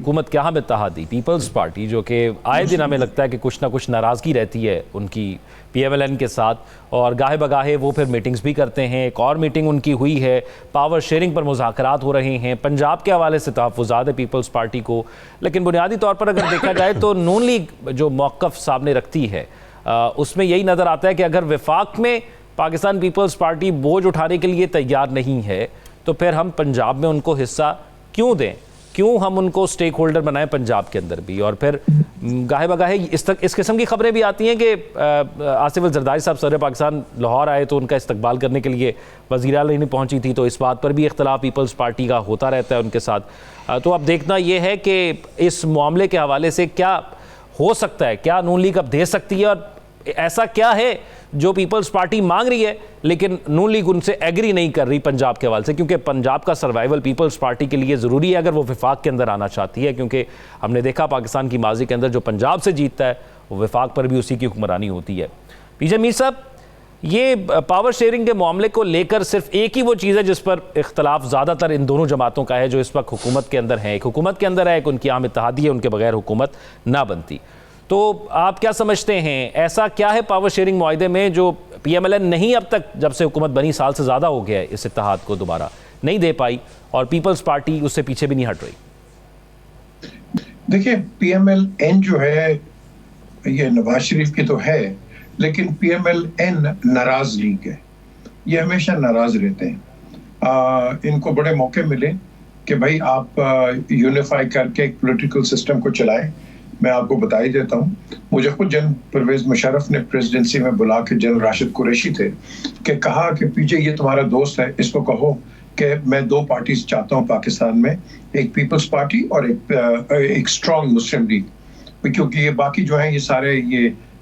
हुकूमत के हम इत्तेहादी पीपल्स पार्टी, जो कि आए दिन हमें लगता है कि कुछ ना कुछ नाराज़गी रहती है उनकी PMLN के साथ, और गाहे बगाहे वो फिर मीटिंग्स भी करते हैं। एक और मीटिंग उनकी हुई है, पावर शेयरिंग पर मुज़ाकरात हो रहे हैं, पंजाब के हवाले से तहफ़्फ़ुज़ात है पीपल्स पार्टी को। लेकिन बुनियादी तौर पर अगर देखा जाए तो नून लीग जो मौक़िफ़ सामने रखती है उसमें यही नज़र आता है कि अगर वफाक में पाकिस्तान पीपल्स पार्टी बोझ उठाने के लिए तैयार नहीं है तो फिर हम पंजाब में उनको हिस्सा क्यों दें, क्यों हम उनको स्टेक होल्डर बनाएं पंजाब के अंदर भी। और फिर गाहे बगाहे इस किस्म की खबरें भी आती हैं कि आसिफ अल जरदारी साहब सदर पाकिस्तान लाहौर आए तो उनका इस्तकबाल करने के लिए वज़ीर आला नहीं पहुंची थी, तो इस बात पर भी इख्तलाफ पीपल्स पार्टी का होता रहता है उनके साथ। तो अब देखना यह है कि इस मामले के हवाले से क्या हो सकता है, क्या नून लीग अब दे सकती है, और ऐसा क्या है जो पीपल्स पार्टी मांग रही है लेकिन नून लीग उनसे एग्री नहीं कर रही पंजाब के हवाले से, क्योंकि पंजाब का सर्वाइवल पीपल्स पार्टी के लिए ज़रूरी है अगर वो वफाक के अंदर आना चाहती है। क्योंकि हमने देखा पाकिस्तान की माजी के अंदर जो पंजाब से जीतता है वो वफाक पर भी उसी की हुक्मरानी होती है। पीजे मीर साहब, ये पावर शेयरिंग के मामले को लेकर सिर्फ एक ही वो चीज़ है जिस पर इख्तलाफ ज़्यादातर इन दोनों जमातों का है जो इस वक्त हुकूमत के अंदर है। एक हुकूमत के अंदर है, एक उनकी आम इत्तेहादी है, उनके बगैर हुकूमत ना बनती। तो आप क्या समझते हैं, ऐसा क्या है पावर शेयरिंग मुआहदे में जो PMLN नहीं अब तक, जब से हुकूमत बनी साल से ज़्यादा हो गया है, इस इत्तेहाद को दोबारा नहीं दे पाई और पीपल्स पार्टी उससे पीछे भी नहीं हट रही? देखिए, PMLN जो है ये नवाज शरीफ की तो है, लेकिन PMLN नाराज लीग है, ये हमेशा नाराज रहते हैं। इनको बड़े मौके मिले कि भाई आप यूनिफाई करके एक पॉलिटिकल सिस्टम को चलाएं। मैं आपको बता ही देता हूँ, मुझे खुद जनरल परवेज मुशर्रफ ने प्रेसिडेंसी में बुला के, जनरल राशिद कुरैशी थे, कि कहा कि पीछे ये तुम्हारा दोस्त है, इसको कहो कि मैं दो पार्टीज चाहता हूँ पाकिस्तान में, एक पीपल्स पार्टी और एक स्ट्रॉन्ग मुस्लिम लीग, क्योंकि ये बाकी जो है ये सारे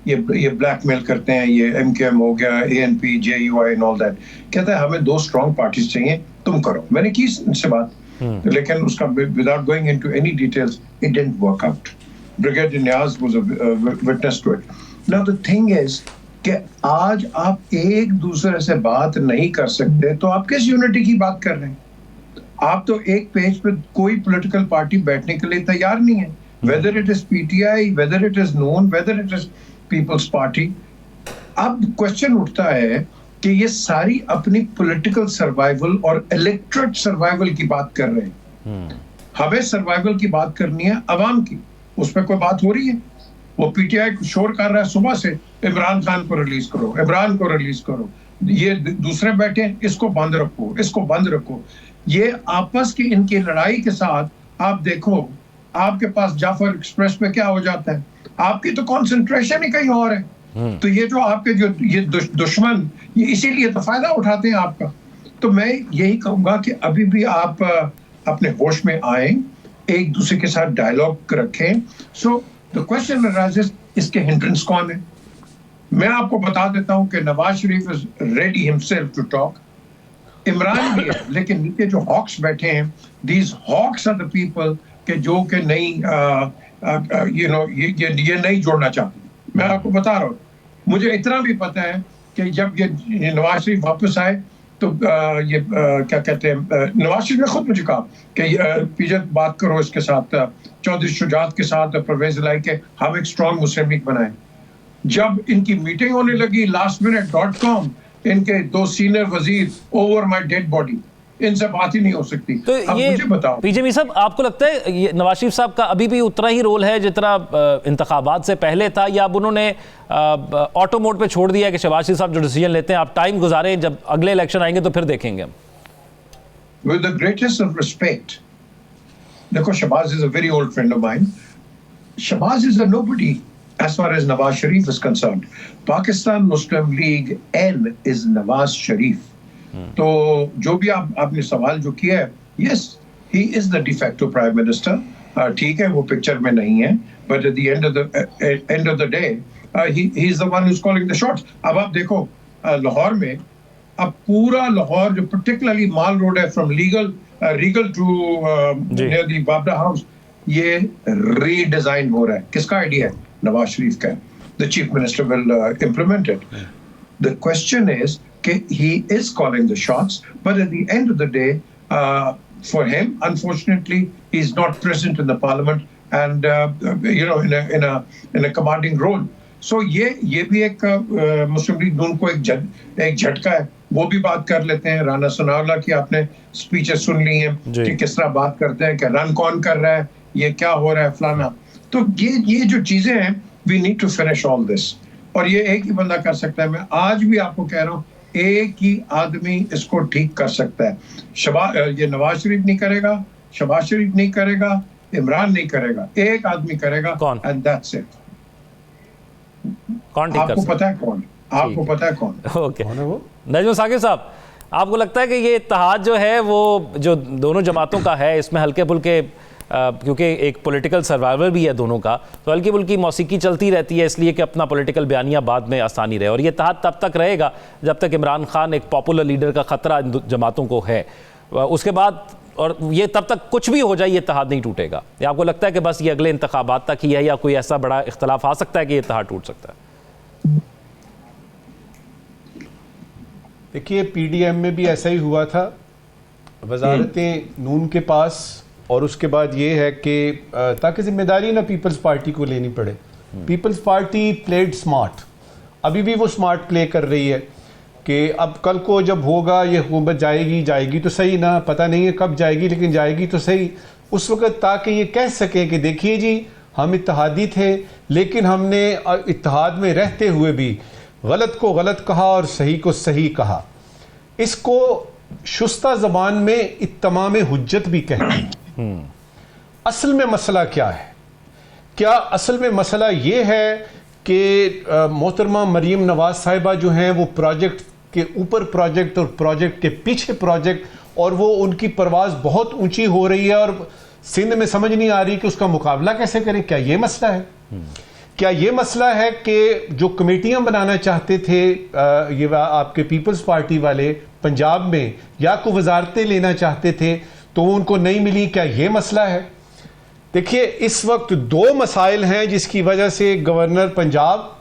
ये ब्लैकमेल करते हैं, ये MKM हो गया, ANP, JUI and all that. कहता है हमें दो स्ट्रॉन्ग पार्टीज चाहिए, तुम करो। मैंने की इनसे बात, लेकिन उसका without going into any details it didn't work out. Brigadier Niaz was a witness to it. Now the thing is कि आज आप एक दूसरे से बात नहीं कर सकते तो आप किस यूनिटी की बात कर रहे हैं? आप तो एक पेज पे कोई पॉलिटिकल पार्टी बैठने के लिए तैयार नहीं है, whether it is PTI, whether it is NON, whether it is People's Party। अब क्वेश्चन उठता है कि ये सारी अपनी पॉलिटिकल सर्वाइवल और इलेक्टोरेट सर्वाइवल की बात कर रहे हैं। हमें सर्वाइवल की बात करनी है अवाम की, उस पर कोई बात हो रही है? वो PTI शोर कर रहा है सुबह से, इमरान खान को रिलीज करो, इमरान को रिलीज करो, ये दूसरे बैठे हैं, इसको बंद रखो, इसको बंद रखो। ये आपस की इनकी लड़ाई के साथ आप देखो आपके पास जाफर एक्सप्रेस पे क्या हो जाता है, आपकी तो कंसंट्रेशन ही कहीं और है। तो ये जो आपके जो ये दुश्मन, ये इसीलिए तो फायदा उठाते हैं आपका। तो मैं यही कहूंगा कि अभी भी आप अपने होश में आए, एक दूसरे के साथ डायलॉग रखें। सो द क्वेश्चन अराइजेस, इसके हिंड्रेंस कौन है? मैं आपको बता देता हूं कि Nawaz Sharif is ready himself to talk, Imran भी है, लेकिन नीचे जो हॉक्स बैठे हैं, these hawks are the people के जो कि नहीं ये नहीं जोड़ना चाहते। मैं आपको बता रहा हूँ, मुझे इतना भी पता है कि जब ये नवाज शरीफ वापस आए तो क्या कहते हैं, नवाज शरीफ ने खुद मुझे कहा कि पीजे बात करो इसके साथ, चौधरी शुजात के साथ, परवेज इलाही के, हम एक स्ट्रॉन्ग मुस्लिम लीग बनाएं। जब इनकी मीटिंग होने लगी lastminute.com, इनके दो सीनियर वजीर, ओवर माय डेड बॉडी, इनसे बात ही नहीं हो सकती। तो अब ये मुझे बताओ पीजे मीर साहब, आपको लगता है ये नवाज शरीफ साहब का अभी भी उतना ही रोल है जितना इंतखाबात से पहले था, या अब उन्होंने ऑटो मोड पे छोड़ दिया है कि शहबाज शरीफ साहब जो डिसीजन लेते हैं आप टाइम गुजारें, जब अगले इलेक्शन आएंगे तो फिर देखेंगे हम? With the greatest of respect, देखो, Shahbaz is a very old friend of mine. Shahbaz is a nobody as far as Nawaz Sharif is concerned. Pakistan Muslim League N is Nawaz Sharif. तो जो भी आपने सवाल जो किया है, yes, he is the de facto prime minister. ठीक है, वो पिक्चर में नहीं है, but at the end of the day, he is the one who's calling the shots. अब आप देखो लाहौर में, अब पूरा लाहौर जो particularly माल रोड है from Regal to near the Babra house, ये रीडिजाइन हो रहा है। किसका आइडिया है? नवाज शरीफ का। The chief minister will implement it. The question is कि he is calling the shots, but at the end of the day, For him, unfortunately, he's not present in the parliament and in a commanding role. So ये भी एक मुस्लिम league नून को एक झटका है. वो भी बात कर लेते हैं. राना सनाउल्लाह की आपने स्पीचेस सुन ली हैं कि किस तरह बात करते हैं कि रन कौन कर रहा है, ये क्या हो रहा है, फलाना. तो ये जो चीजें हैं, we need to finish all this. और ये एक ही बंदा कर सकता है. मैं आज भी आपको कह रहा हूँ, एक ही आदमी इसको ठीक कर सकता है. ये नवाज शरीफ नहीं करेगा, शहबाज शरीफ नहीं करेगा, इमरान नहीं करेगा, एक आदमी करेगा. कौन? And that's it. कौन ठीक कर आपको पता है कौन? आपको पता है कौन? ओके. नजम साकिब साहब, आपको लगता है कि ये इत्तेहाद जो है वो जो दोनों जमातों का है, इसमें हल्के फुल्के क्योंकि एक पॉलिटिकल सर्वाइवल भी है दोनों का, तो हल्की फुल्की मौसीकी चलती रहती है इसलिए कि अपना पॉलिटिकल बयानिया बाद में आसानी रहे. और ये इत्तेहाद तब तक रहेगा जब तक इमरान खान एक पॉपुलर लीडर का खतरा इन जमातों को है. उसके बाद और ये तब तक कुछ भी हो जाए, ये इत्तेहाद नहीं टूटेगा. या आपको लगता है कि बस ये अगले इंतखाबात तक ही है, या कोई ऐसा बड़ा इख्तलाफ आ सकता है कि ये इत्तेहाद टूट सकता है? देखिए, पीडीएम में भी ऐसा ही हुआ था. वजारतें नून के पास, और उसके बाद ये है कि ताकि जिम्मेदारी ना पीपल्स पार्टी को लेनी पड़े. पीपल्स पार्टी प्लेड स्मार्ट, अभी भी वो स्मार्ट प्ले कर रही है कि अब कल को जब होगा ये हुकूमत जाएगी तो सही ना, पता नहीं है कब जाएगी, लेकिन जाएगी तो सही उस वक्त, ताकि ये कह सकें कि देखिए जी, हम इत्तेहादी थे, लेकिन हमने इत्तेहाद में रहते हुए भी गलत को गलत कहा और सही को सही कहा. इसको शुस्ता ज़बान में इत्तमाम हुज्जत भी कहते हैं. असल में मसला क्या है? क्या असल में मसला ये है कि मोहतरमा मरीम नवाज साहिबा जो हैं वो प्रोजेक्ट के ऊपर प्रोजेक्ट और प्रोजेक्ट के पीछे प्रोजेक्ट, और वो उनकी परवाज़ बहुत ऊंची हो रही है और सिंध में समझ नहीं आ रही कि उसका मुकाबला कैसे करें? क्या ये मसला है? क्या ये मसला है कि जो कमेटियां बनाना चाहते थे ये आपके पीपल्स पार्टी वाले पंजाब में, या को वजारतें लेना चाहते थे तो उनको नहीं मिली? क्या ये मसला है? देखिए, इस वक्त दो मसाइल हैं जिसकी वजह से गवर्नर पंजाब,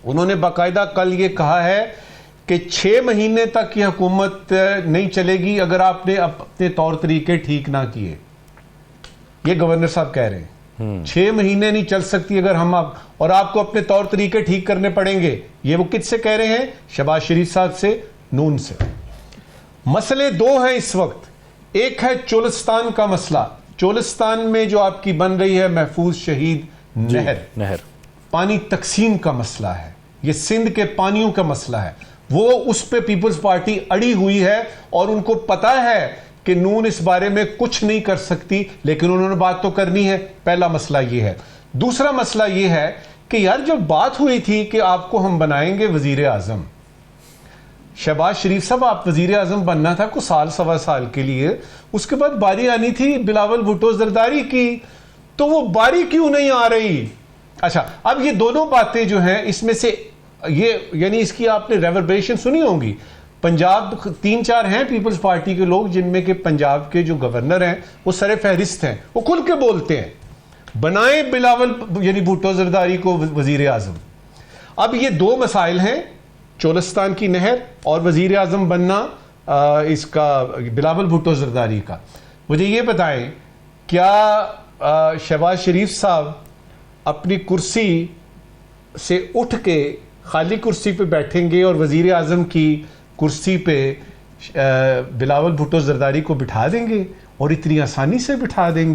उन्होंने बाकायदा कल ये कहा है कि 6 महीने तक ये हुकूमत नहीं चलेगी अगर आपने अपने तौर तरीके ठीक ना किए. ये गवर्नर साहब कह रहे हैं 6 महीने नहीं चल सकती अगर हम और आपको अपने तौर तरीके ठीक करने पड़ेंगे. ये वो किससे कह रहे हैं? शहबाज शरीफ साहब से, नून से. मसले दो हैं इस वक्त. एक है चोलिस्तान का मसला. चोलिस्तान में जो आपकी बन रही है महफूज शहीद नहर, पानी तकसीम का मसला है, ये सिंध के पानियों का मसला है. वो उस पे पीपल्स पार्टी अड़ी हुई है और उनको पता है कि नून इस बारे में कुछ नहीं कर सकती, लेकिन उन्होंने बात तो करनी है. पहला मसला ये है. दूसरा मसला ये है कि यार, जब बात हुई थी कि आपको हम बनाएंगे वजीर आजम, शहबाज शरीफ साहब आप वजीर आजम बनना था कुछ साल सवा साल के लिए, उसके बाद बारी आनी थी बिलावल भुट्टो जरदारी की, तो वो बारी क्यों नहीं आ रही? अच्छा, अब ये दोनों बातें जो हैं, इसमें से ये यानी इसकी आपने रेवरबरेशन सुनी होंगी. पंजाब 3-4 हैं पीपल्स पार्टी के लोग जिनमें के पंजाब के जो गवर्नर हैं वो सरे फहरिस्त हैं, वो खुल के बोलते हैं बनाए बिलावल यानी भुट्टो जरदारी को वजीर आजम. अब ये दो मसाइल हैं, चोलिस्तान की नहर और वजीर आजम बनना इसका बिलावल भुट्टो जरदारी का. मुझे ये बताएं, क्या शहबाज शरीफ साहब अपनी कुर्सी से उठ के खाली कुर्सी पे बैठेंगे और वजीर आजम की कुर्सी पे बिलावल भुट्टो जरदारी को बिठा देंगे, और इतनी आसानी से बिठा देंगे?